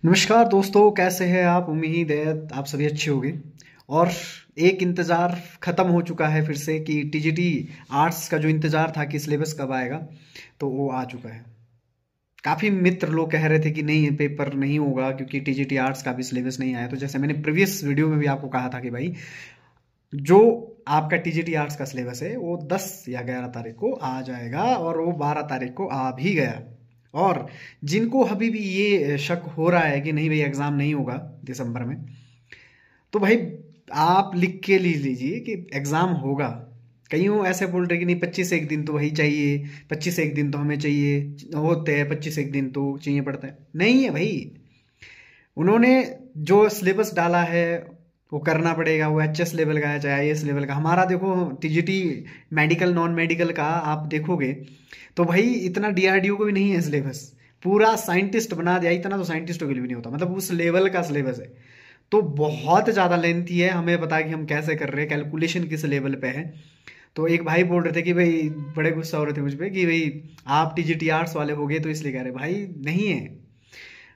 नमस्कार दोस्तों, कैसे हैं आप। उम्मीद है आप सभी अच्छे होंगे। और एक इंतज़ार ख़त्म हो चुका है फिर से कि टीजीटी आर्ट्स का जो इंतज़ार था कि सिलेबस कब आएगा, तो वो आ चुका है। काफ़ी मित्र लोग कह रहे थे कि नहीं, ये पेपर नहीं होगा क्योंकि टीजीटी आर्ट्स का भी सिलेबस नहीं आया। तो जैसे मैंने प्रीवियस वीडियो में भी आपको कहा था कि भाई, जो आपका टीजीटी आर्ट्स का सिलेबस है वो 10 या 11 तारीख को आ जाएगा, और वो 12 तारीख को आ भी गया। और जिनको अभी भी ये शक हो रहा है कि नहीं भाई एग्ज़ाम नहीं होगा दिसंबर में, तो भाई आप लिख के लीजिए कि एग्ज़ाम होगा। कई ऐसे बोल रहे कि नहीं, 25 एक दिन तो वही चाहिए, 25 एक दिन तो हमें चाहिए होते हैं, 25 एक दिन तो चाहिए पड़ता है। नहीं है भाई, उन्होंने जो सिलेबस डाला है वो करना पड़ेगा। वो एचएस लेवल का है चाहे आईएएस लेवल का। हमारा देखो टीजीटी मेडिकल नॉन मेडिकल का आप देखोगे तो भाई इतना डीआरडीओ को भी नहीं है सिलेबस। पूरा साइंटिस्ट बना दिया, इतना तो साइंटिस्टों के लिए भी नहीं होता, मतलब उस लेवल का सिलेबस है। तो बहुत ज़्यादा लेंथी है, हमें पता है कि हम कैसे कर रहे हैं, कैलकुलेशन किस लेवल पे है। तो एक भाई बोल रहे थे कि भाई, बड़े गुस्सा हो रहे थे मुझ पे कि भाई आप टीजीटी आर्ट्स वाले हो गए तो इसलिए कह रहे। भाई नहीं है,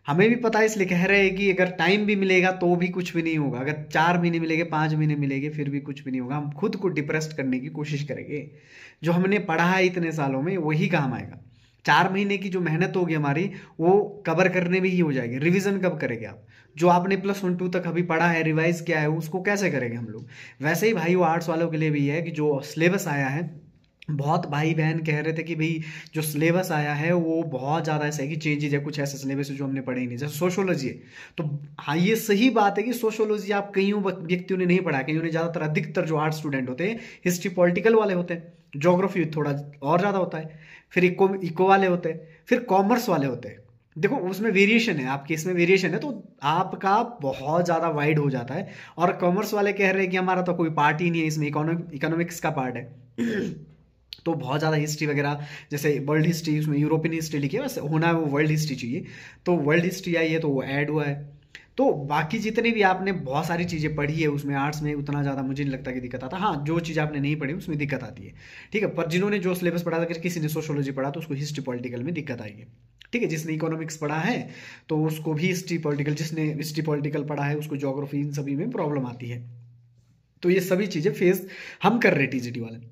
हमें भी पता है इसलिए कह रहे हैं कि अगर टाइम भी मिलेगा तो भी कुछ भी नहीं होगा। अगर 4 महीने मिलेंगे, 5 महीने मिलेंगे, फिर भी कुछ भी नहीं होगा। हम खुद को डिप्रेस्ड करने की कोशिश करेंगे। जो हमने पढ़ा है इतने सालों में वही काम आएगा। 4 महीने की जो मेहनत होगी हमारी, वो कवर करने में ही हो जाएगी। रिवीजन कब करेंगे आप? जो आपने +1 2 तक अभी पढ़ा है, रिवाइज किया है, उसको कैसे करेंगे हम लोग? वैसे ही भाई वो आर्ट्स वालों के लिए भी है कि जो सिलेबस आया है, बहुत भाई बहन कह रहे थे कि भाई जो सिलेबस आया है वो बहुत ज़्यादा ऐसा है कि चेंजेज है, कुछ ऐसे सिलेबस है जो हमने पढ़े ही नहीं, जैसे सोशोलॉजी है। तो हाँ, ये सही बात है कि सोशोलॉजी आप कईयों व्यक्तियों ने नहीं पढ़ा। कईयों ने ज़्यादातर, अधिकतर जो आर्ट स्टूडेंट होते हैं हिस्ट्री पॉलिटिकल वाले होते हैं, जोग्राफी थोड़ा और ज़्यादा होता है, फिर इको वाले होते हैं, फिर कॉमर्स वाले होते हैं। देखो उसमें वेरिएशन है, आपके इसमें वेरिएशन है, तो आपका बहुत ज़्यादा वाइड हो जाता है। और कॉमर्स वाले कह रहे हैं कि हमारा तो कोई पार्ट ही नहीं है इसमें, इकोनॉमिक्स का पार्ट है। तो बहुत ज़्यादा हिस्ट्री वगैरह, जैसे वर्ल्ड हिस्ट्री, उसमें यूरोपियन हिस्ट्री लिखी है, वैसे होना है वो वर्ल्ड हिस्ट्री चाहिए। तो वर्ल्ड हिस्ट्री आई है तो वो ऐड हुआ है। तो बाकी जितने भी आपने बहुत सारी चीज़ें पढ़ी है उसमें आर्ट्स में, उतना ज़्यादा मुझे नहीं लगता कि दिक्कत आता। हाँ, जो चीज़ आपने नहीं पढ़ी उसमें दिक्कत आती है, ठीक है। पर जिन्होंने जो सिलेबस पढ़ा था, अगर किसी ने सोशोलॉजी पढ़ा तो उसको हिस्ट्री पॉलिटिकल में दिक्कत आएगी, ठीक है। जिसने इकोनॉमिक्स पढ़ा है तो उसको भी हिस्ट्री पॉलिटिकल, जिसने हिस्ट्री पॉलिटिकल पढ़ा है उसको ज्योग्राफी, इन सभी में प्रॉब्लम आती है। तो ये सभी चीज़ें फेस हम कर रहे हैं टीजीटी वाले।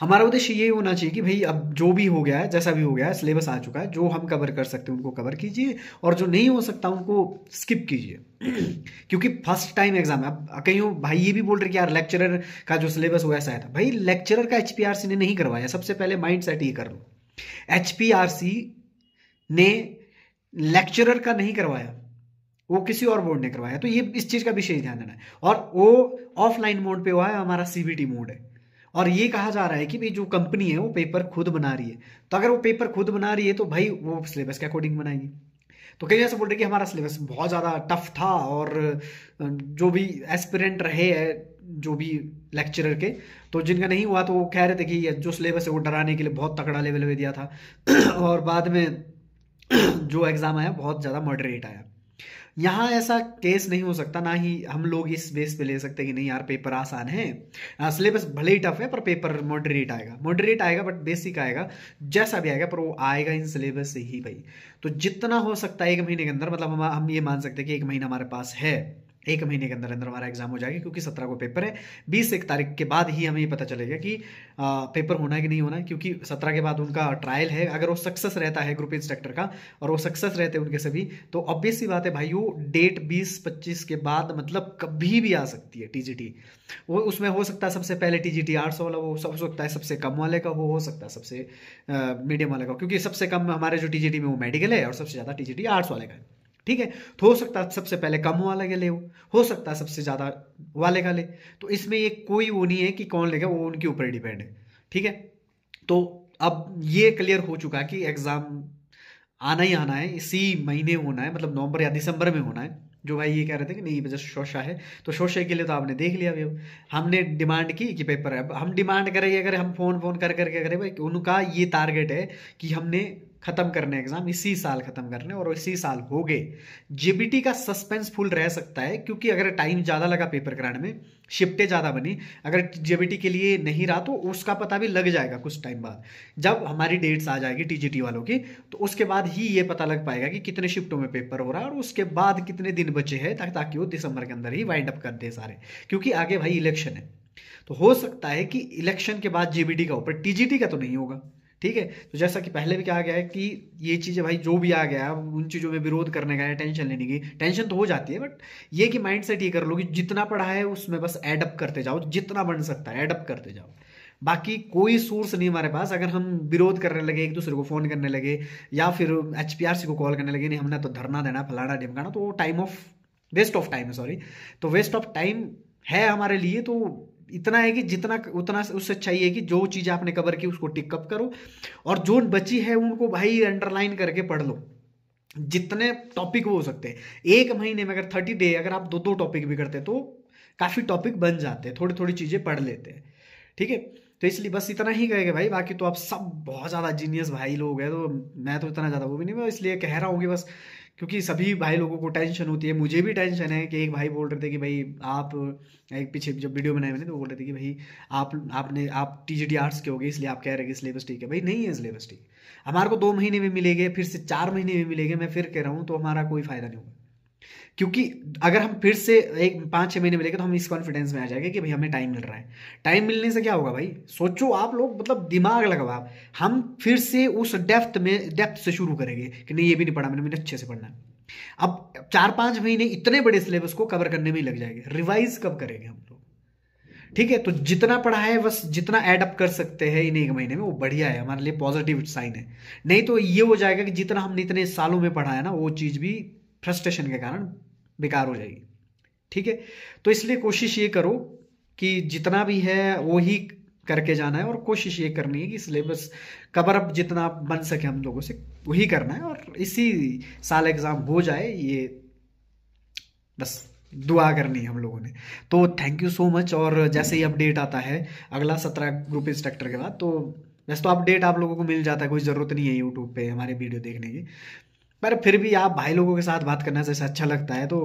हमारा उद्देश्य ये होना चाहिए कि भाई अब जो भी हो गया है, जैसा भी हो गया है, सिलेबस आ चुका है, जो हम कवर कर सकते हैं उनको कवर कीजिए, और जो नहीं हो सकता उनको स्किप कीजिए। क्योंकि फर्स्ट टाइम एग्जाम है। अब कईयों भाई ये भी बोल रहे कि यार लेक्चरर का जो सिलेबस हुआ ऐसा है था। भाई लेक्चरर का एचपीआरसी ने नहीं करवाया, सबसे पहले माइंड सेट ये कर लो। एचपीआरसी ने लेक्चरर का नहीं करवाया, वो किसी और बोर्ड ने करवाया। तो ये इस चीज का विशेष ध्यान देना है। और वो ऑफलाइन मोड पे हुआ है, हमारा सीबीटी मोड है। और ये कहा जा रहा है कि भाई जो कंपनी है वो पेपर खुद बना रही है। तो अगर वो पेपर खुद बना रही है तो भाई वो सिलेबस के अकॉर्डिंग बनाएगी। तो कई ऐसे बोल रहे कि हमारा सिलेबस बहुत ज़्यादा टफ था, और जो भी एस्पिरेंट रहे हैं, जो भी लेक्चरर के, तो जिनका नहीं हुआ तो वो कह रहे थे कि जो सिलेबस है वो डराने के लिए बहुत तगड़ा लेवल में दिया था। और बाद में जो एग्ज़ाम आया बहुत ज़्यादा मॉडरेट आया। यहाँ ऐसा केस नहीं हो सकता, ना ही हम लोग इस बेस पे ले सकते कि नहीं यार पेपर आसान है। सिलेबस भले ही टफ है पर पेपर मॉडरेट आएगा, मॉडरेट आएगा, बट बेसिक आएगा, जैसा भी आएगा पर वो आएगा इन सिलेबस से ही भाई। तो जितना हो सकता है 1 महीने के अंदर, मतलब हम ये मान सकते हैं कि 1 महीना हमारे पास है, 1 महीने के अंदर अंदर हमारा एग्जाम हो जाएगा। क्योंकि 17 को पेपर है, 20 1 तारीख के बाद ही हमें ये पता चलेगा कि पेपर होना है कि नहीं होना है। क्योंकि 17 के बाद उनका ट्रायल है। अगर वो सक्सेस रहता है ग्रुप इंस्ट्रक्टर का, और वो सक्सेस रहते हैं उनके सभी, तो ऑब्वियस सी बात है भाई, वो डेट 20 25 के बाद मतलब कभी भी आ सकती है टीजीटी। वो उसमें हो सकता है सबसे पहले टीजीटी आर्ट्स वाला, वो सब हो सकता है सबसे कम वाले का, वो हो सकता है सबसे मीडियम वाले का। क्योंकि सबसे कम हमारे जो टीजीटी में वो मेडिकल है, और सबसे ज़्यादा टीजीटी आर्ट्स वाले का है, ठीक है। तो हो सकता है सबसे पहले कम वाले का ले, हो सकता है सबसे ज़्यादा वाले का ले। तो इसमें ये कोई वो नहीं है कि कौन लेगा, वो उनके ऊपर डिपेंड है, ठीक है। तो अब ये क्लियर हो चुका है कि एग्ज़ाम आना ही आना है, इसी महीने होना है, मतलब नवंबर या दिसंबर में होना है। जो भाई ये कह रहे थे कि नहीं वजह शोशा है, तो शोशे के लिए तो आपने देख लिया अभी। हमने डिमांड की कि पेपर है, अब हम डिमांड करेंगे, अगर हम फोन फोन कर करके करें भाई, उनका ये टारगेट है कि हमने खत्म करने एग्जाम, इसी साल खत्म करने और इसी साल हो गए। जेबीटी का सस्पेंसफुल रह सकता है क्योंकि अगर टाइम ज़्यादा लगा पेपर कराने में, शिफ्टें ज़्यादा बनी, अगर जेबीटी के लिए नहीं रहा तो उसका पता भी लग जाएगा कुछ टाइम बाद। जब हमारी डेट्स आ जाएगी टीजीटी वालों की तो उसके बाद ही ये पता लग पाएगा कि कितने शिफ्टों में पेपर हो रहा है और उसके बाद कितने दिन बचे हैं ताकि वो दिसंबर के अंदर ही वाइंड अप कर दे सारे, क्योंकि आगे भाई इलेक्शन है। तो हो सकता है कि इलेक्शन के बाद जेबीटी का ऊपर, टीजीटी का तो नहीं होगा। ठीक है, तो जैसा कि पहले भी कहा गया है कि ये चीज़ें भाई जो भी आ गया उन चीज़ों में विरोध करने का है, टेंशन लेने की, टेंशन तो हो जाती है, बट ये कि माइंड सेट ये कर लो कि जितना पढ़ा है उसमें बस एडअप करते जाओ, जितना बन सकता है एडअप करते जाओ। बाकी कोई सोर्स नहीं हमारे पास, अगर हम विरोध करने लगे, एक दूसरे को फोन करने लगे या फिर एचपीआरसी को कॉल करने लगे, नहीं हमने तो धरना देना फलाना ढिमकाना, तो वो वेस्ट ऑफ टाइम है, सॉरी, तो वेस्ट ऑफ टाइम है हमारे लिए। तो इतना है कि जितना उतना उससे चाहिए कि जो चीज़ आपने कवर की उसको टिक अप करो और जो बची है उनको भाई अंडरलाइन करके पढ़ लो, जितने टॉपिक वो हो सकते हैं। एक महीने में अगर 30 डे अगर आप 2-2 टॉपिक भी करते तो काफ़ी टॉपिक बन जाते हैं, थोड़ी थोड़ी चीज़ें पढ़ लेते हैं। ठीक है, तो इसलिए बस इतना ही कहेंगे भाई, बाकी तो आप सब बहुत ज़्यादा जीनियस भाई लोग हैं, तो मैं तो इतना ज़्यादा वो भी नहीं, मैं इसलिए कह रहा हूँ कि बस क्योंकि सभी भाई लोगों को टेंशन होती है, मुझे भी टेंशन है कि एक भाई बोल रहे थे कि भाई आप, एक पीछे जब वीडियो बनाए मैंने तो बोल रहे थे कि भाई आप टीजीटी आर्ट्स के हो गए इसलिए आप कह रहे हैं कि सिलेबस ठीक है। भाई नहीं है सिलेबस ठीक, हमारे को 2 महीने में मिलेंगे, फिर से 4 महीने में मिलेंगे, मैं फिर कह रहा हूँ, तो हमारा कोई फायदा नहीं होगा। क्योंकि अगर हम फिर से एक 5-6 महीने मिलेंगे तो हम इस कॉन्फिडेंस में आ जाएंगे कि भाई हमें टाइम मिल रहा है। टाइम मिलने से क्या होगा भाई, सोचो आप लोग, मतलब दिमाग लगाओ आप, हम फिर से उस डेप्थ से शुरू करेंगे कि नहीं ये भी नहीं पढ़ा मैंने अच्छे से पढ़ना है। अब 4-5 महीने इतने बड़े सिलेबस को कवर करने में ही लग जाएंगे, रिवाइज कब करेंगे हम लोग। ठीक है, तो जितना पढ़ा है बस जितना एडअप कर सकते हैं इन 1 महीने में वो बढ़िया है, हमारे लिए पॉजिटिव साइन है। नहीं तो ये हो जाएगा कि जितना हमने इतने सालों में पढ़ा है ना वो चीज़ भी फ्रस्ट्रेशन के कारण बेकार हो जाएगी। ठीक है, तो इसलिए कोशिश ये करो कि जितना भी है वो ही करके जाना है और कोशिश ये करनी है कि सिलेबस कवर अप जितना बन सके हम लोगों से वही करना है और इसी साल एग्ज़ाम हो जाए, ये बस दुआ करनी है हम लोगों ने। तो थैंक यू सो मच। और जैसे ही अपडेट आता है अगला 17 ग्रुप इंस्ट्रक्टर के बाद, तो वैसे तो अपडेट आप लोगों को मिल जाता है, कोई ज़रूरत नहीं है यूट्यूब पे हमारे वीडियो देखने की, पर फिर भी आप भाई लोगों के साथ बात करना जैसे अच्छा लगता है तो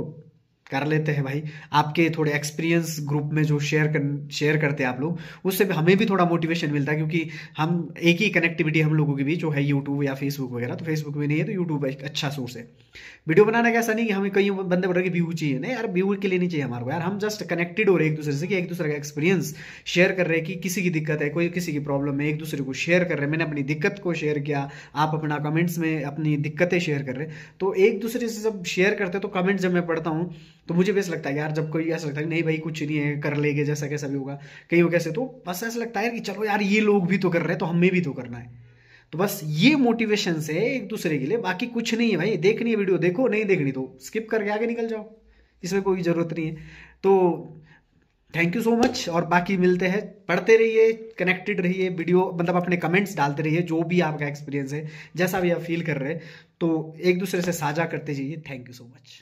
कर लेते हैं भाई। आपके थोड़े एक्सपीरियंस ग्रुप में जो शेयर करते हैं आप लोग, उससे हमें भी थोड़ा मोटिवेशन मिलता है, क्योंकि हम एक ही कनेक्टिविटी हम लोगों की भी जो है यूट्यूब या फेसबुक वगैरह, तो फेसबुक भी नहीं है तो यूट्यूब एक अच्छा सोर्स है। वीडियो बनाने का ऐसा नहीं कि हमें कई बंदे बोल रहे कि व्यू चाहिए, नहीं यार व्यू के लिए नहीं चाहिए हमारे को यार, हम जस्ट कनेक्टेड हो रहे हैं एक दूसरे से, कि एक दूसरे का एक्सपीरियंस शेयर कर रहे हैं कि किसी की दिक्कत है, कोई किसी की प्रॉब्लम है, एक दूसरे को शेयर कर रहे हैं। मैंने अपनी दिक्कत को शेयर किया, आप अपना कमेंट्स में अपनी दिक्कतें शेयर कर रहे हैं, तो एक दूसरे से जब शेयर करते हैं तो कमेंट जब मैं पढ़ता हूँ तो मुझे भी ऐसा लगता है यार, जब कोई ऐसा लगता है नहीं भाई कुछ नहीं है कर लेंगे जैसा कैसा भी होगा कहीं हो कैसे, तो बस ऐसा लगता है कि चलो यार ये लोग भी तो कर रहे हैं तो हमें भी तो करना है। तो बस ये मोटिवेशन से एक दूसरे के लिए, बाकी कुछ नहीं है भाई। देखनी है वीडियो देखो, नहीं देखनी तो स्किप करके आगे निकल जाओ, इसमें कोई ज़रूरत नहीं है। तो थैंक यू सो मच, और बाकी मिलते हैं, पढ़ते रहिए, कनेक्टेड रहिए, वीडियो मतलब अपने कमेंट्स डालते रहिए, जो भी आपका एक्सपीरियंस है जैसा भी आप फील कर रहे हैं तो एक दूसरे से साझा करते जाइए। Thank you so much.